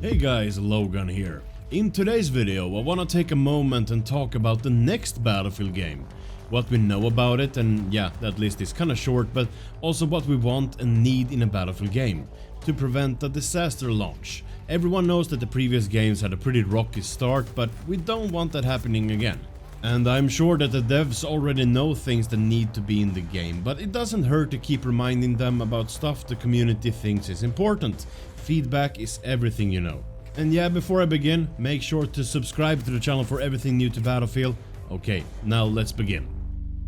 Hey guys, Logan here. In today's video I wanna take a moment and talk about the next Battlefield game. What we know about it, and yeah, that list is kinda short, but also what we want and need in a Battlefield game to prevent a disaster launch. Everyone knows that the previous games had a pretty rocky start, but we don't want that happening again. And I'm sure that the devs already know things that need to be in the game, but it doesn't hurt to keep reminding them about stuff the community thinks is important. Feedback is everything, you know. And yeah, before I begin, make sure to subscribe to the channel for everything new to Battlefield. Okay, now let's begin.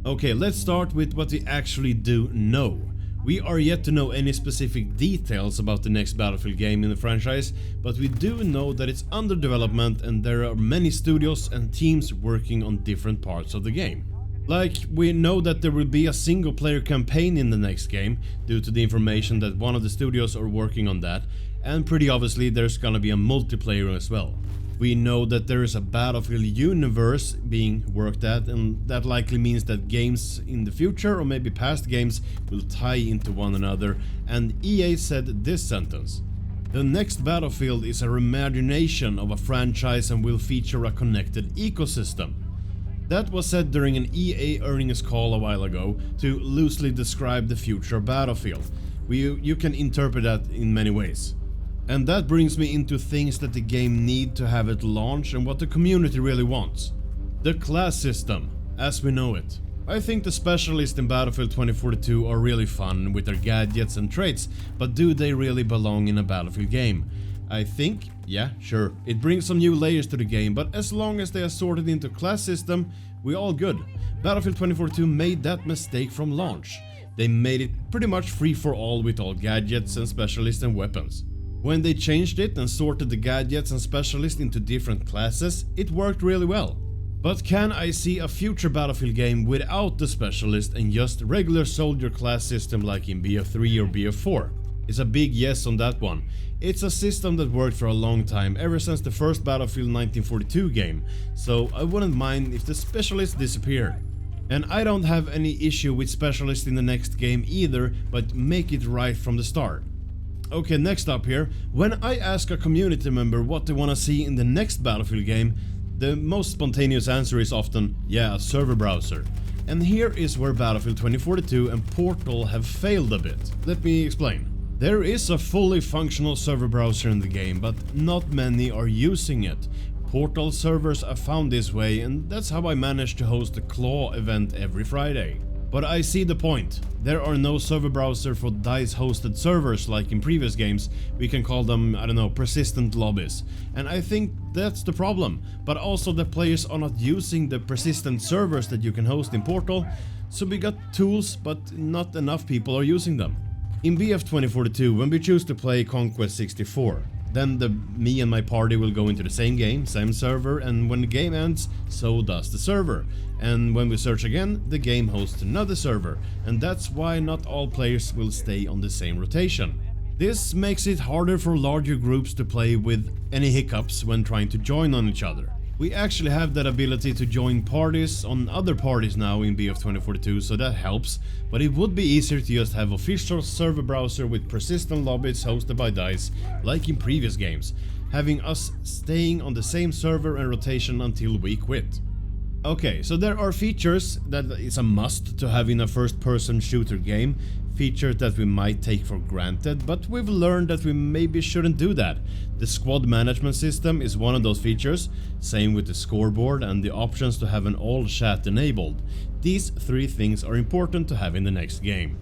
Okay, let's start with what we actually do know. We are yet to know any specific details about the next Battlefield game in the franchise, but we do know that it's under development and there are many studios and teams working on different parts of the game. Like, we know that there will be a single player campaign in the next game due to the information that one of the studios are working on that, and pretty obviously there's gonna be a multiplayer as well. We know that there is a Battlefield universe being worked at, and that likely means that games in the future or maybe past games will tie into one another, and EA said this sentence: "The next Battlefield is a reimagination of a franchise and will feature a connected ecosystem." That was said during an EA earnings call a while ago to loosely describe the future of Battlefield. You can interpret that in many ways. And that brings me into things that the game need to have at launch and what the community really wants. The class system, as we know it. I think the specialists in Battlefield 2042 are really fun with their gadgets and traits, but do they really belong in a Battlefield game? I think, yeah, sure, it brings some new layers to the game, but as long as they are sorted into class system, we're all good. Battlefield 2042 made that mistake from launch. They made it pretty much free for all with all gadgets and specialists and weapons. When they changed it and sorted the gadgets and specialists into different classes, it worked really well. But can I see a future Battlefield game without the specialist and just regular soldier class system like in BF3 or BF4? It's a big yes on that one. It's a system that worked for a long time, ever since the first Battlefield 1942 game, so I wouldn't mind if the specialists disappeared. And I don't have any issue with specialists in the next game either, but make it right from the start. Okay, next up here, when I ask a community member what they wanna see in the next Battlefield game, the most spontaneous answer is often, yeah, a server browser. And here is where Battlefield 2042 and Portal have failed a bit. Let me explain. There is a fully functional server browser in the game, but not many are using it. Portal servers are found this way, and that's how I managed to host the Claw event every Friday. But I see the point. There are no server browser for DICE hosted servers like in previous games. We can call them, I don't know, persistent lobbies. And I think that's the problem. But also the players are not using the persistent servers that you can host in Portal. So we got tools, but not enough people are using them. In BF 2042, when we choose to play Conquest 64, then me and my party will go into the same game, same server, and when the game ends, so does the server. And when we search again, the game hosts another server, and that's why not all players will stay on the same rotation. This makes it harder for larger groups to play with any hiccups when trying to join on each other. We actually have that ability to join parties on other parties now in BF 2042, so that helps, but it would be easier to just have official server browser with persistent lobbies hosted by DICE, like in previous games, having us staying on the same server and rotation until we quit. Okay, so there are features that is a must to have in a first-person shooter game, features that we might take for granted, but we've learned that we maybe shouldn't do that. The squad management system is one of those features, same with the scoreboard and the options to have an all chat enabled. These three things are important to have in the next game.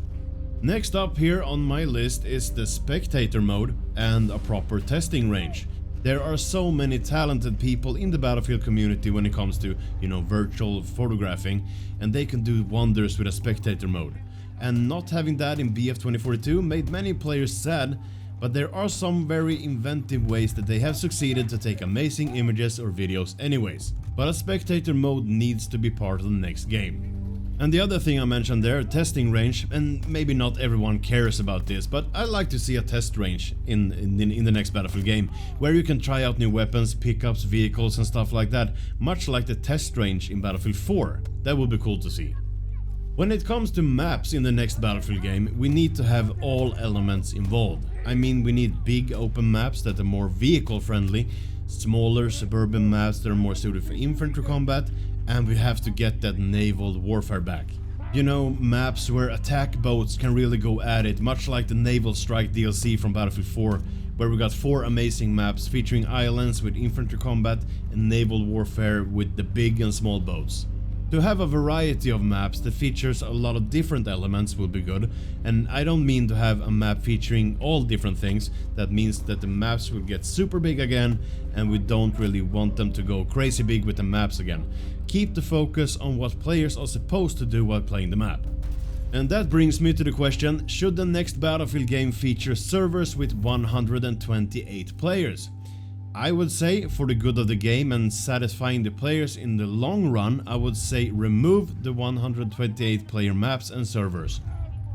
Next up here on my list is the Spectator mode and a proper testing range. There are so many talented people in the Battlefield community when it comes to, you know, virtual photographing, and they can do wonders with a Spectator mode. And not having that in BF 2042 made many players sad, but there are some very inventive ways that they have succeeded to take amazing images or videos anyways. But a Spectator mode needs to be part of the next game. And the other thing I mentioned there, testing range, and maybe not everyone cares about this, but I like to see a test range in the next Battlefield game, where you can try out new weapons, pickups, vehicles and stuff like that, much like the test range in Battlefield 4. That would be cool to see. When it comes to maps in the next Battlefield game, we need to have all elements involved. I mean, we need big open maps that are more vehicle friendly, smaller suburban maps that are more suited for infantry combat, and we have to get that naval warfare back. You know, maps where attack boats can really go at it, much like the Naval Strike DLC from Battlefield 4, where we got 4 amazing maps featuring islands with infantry combat and naval warfare with the big and small boats. To have a variety of maps that features a lot of different elements will be good, and I don't mean to have a map featuring all different things. That means that the maps will get super big again, and we don't really want them to go crazy big with the maps again. Keep the focus on what players are supposed to do while playing the map. And that brings me to the question, should the next Battlefield game feature servers with 128 players? I would say, for the good of the game and satisfying the players in the long run, I would say remove the 128 player maps and servers.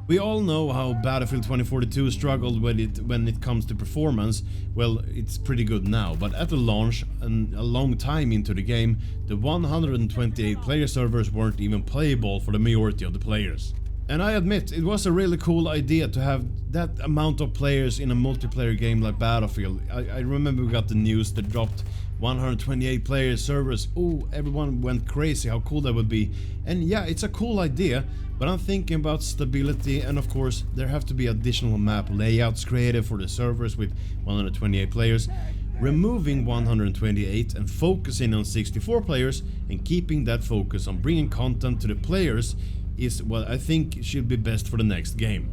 We all know how Battlefield 2042 struggled with it when it comes to performance. Well, it's pretty good now, but at the launch and a long time into the game, the 128 player servers weren't even playable for the majority of the players. And I admit, it was a really cool idea to have that amount of players in a multiplayer game like Battlefield. I remember we got the news that dropped 128 player servers. Oh, everyone went crazy, how cool that would be. And yeah, it's a cool idea, but I'm thinking about stability, and of course there have to be additional map layouts created for the servers with 128 players. Removing 128 and focusing on 64 players and keeping that focus on bringing content to the players is what I think should be best for the next game.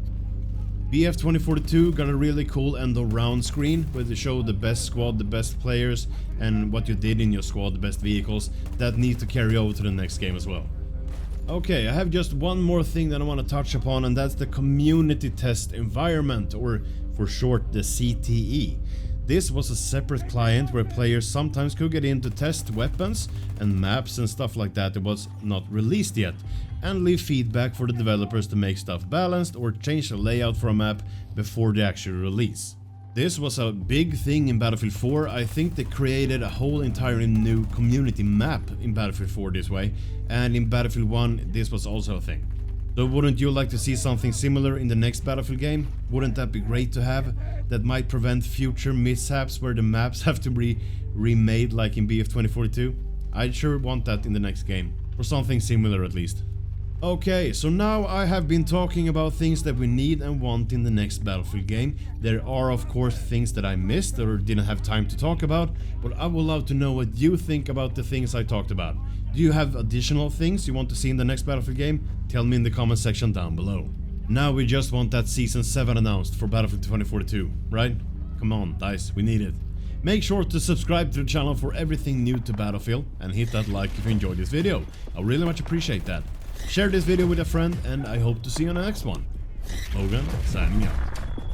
BF 2042 got a really cool end of round screen where they show the best squad, the best players, and what you did in your squad, the best vehicles. That need to carry over to the next game as well. Okay, I have just one more thing that I want to touch upon, and that's the community test environment, or for short the CTE. This was a separate client where players sometimes could get in to test weapons and maps and stuff like that that was not released yet, and leave feedback for the developers to make stuff balanced or change the layout for a map before the actual release. This was a big thing in Battlefield 4. I think they created a whole entirely new community map in Battlefield 4 this way, and in Battlefield 1 this was also a thing. So wouldn't you like to see something similar in the next Battlefield game? Wouldn't that be great to have? That might prevent future mishaps where the maps have to be remade like in BF 2042. I sure want that in the next game, or something similar at least. Okay, so now I have been talking about things that we need and want in the next Battlefield game. There are of course things that I missed or didn't have time to talk about, but I would love to know what you think about the things I talked about. Do you have additional things you want to see in the next Battlefield game? Tell me in the comment section down below. Now we just want that Season 7 announced for Battlefield 2042, right? Come on, DICE, we need it. Make sure to subscribe to the channel for everything new to Battlefield, and hit that like if you enjoyed this video. I really much appreciate that. Share this video with a friend, and I hope to see you on the next one. Logan, signing out.